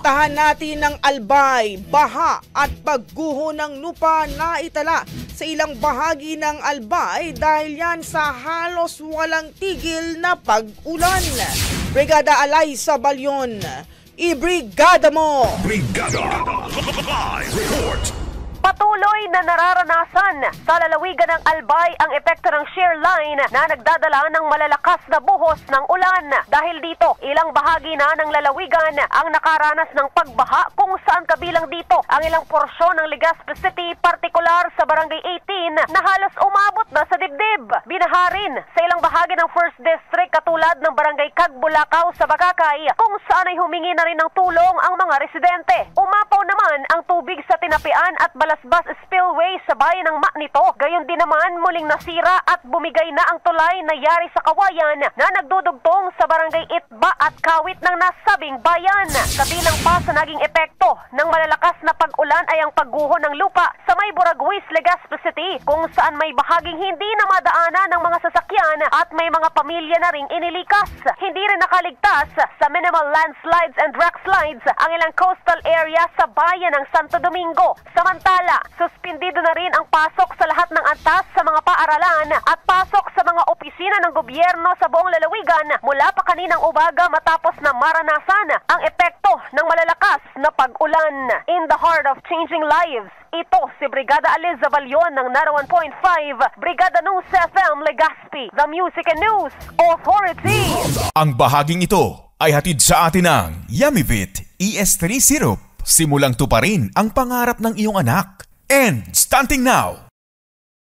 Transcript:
Balitahan natin ng Albay, baha at pagguho ng lupa na itala sa ilang bahagi ng Albay dahil yan sa halos walang tigil na pag-ulan. Brigada Alaysa Balyon, ibrigada mo! Brigada Live Report. Patuloy na nararanasan sa lalawigan ng Albay ang epekto ng shear line na nagdadala ng malalakas na buhos ng ulan. Dahil dito, ilang bahagi na ng lalawigan ang nakaranas ng pagbaha kung saan kabilang dito ang ilang porsyon ng Legazpi City, partikular sa Barangay 18 na halos umabot na sa dibdib. Binaha rin sa ilang bahagi ng 1st District katulad ng Barangay Cagbulacao sa Bagakay kung saan ay humingi na rin ng tulong ang mga residente. Umapaw naman ang tubig sa Tinapian at Balasbas Spillway sa bayan ng Manito. Gayon din naman muling nasira at bumigay na ang tulay na yari sa Kawayan na nagdudugtong sa Barangay Itba at Kawit ng nasabing bayan. Kabilang pa sa naging epekto ng malalakas na pag-ulan ay ang pagguho ng lupa sa may Buraguis, Legazpi City kung saan may bahaging hindi na madaanan ng mga sasakyan at may mga pamilya na ring inilikas. Hindi rin nakaligtas sa minimal landslides and rock slides ang ilang coastal area sa bayan ng Santo Domingo. Samantala, suspindido na rin ang pasok sa lahat ng antas sa mga paaralan at pasok sa mga opisina ng gobyerno sa buong lalawigan mula pa kaninang umaga matapos na maranasan ang epekto ng malalakas na pag-ulan. In the heart of changing lives, ito si Brigada Aliza Balyon ng 91.5, Brigada News FM Legazpi, the Music and News Authority. Ang bahaging ito ay hatid sa atin ng Yummy-Vit ES3 Syrup. Simulang tuparin ang pangarap ng iyong anak. And starting now,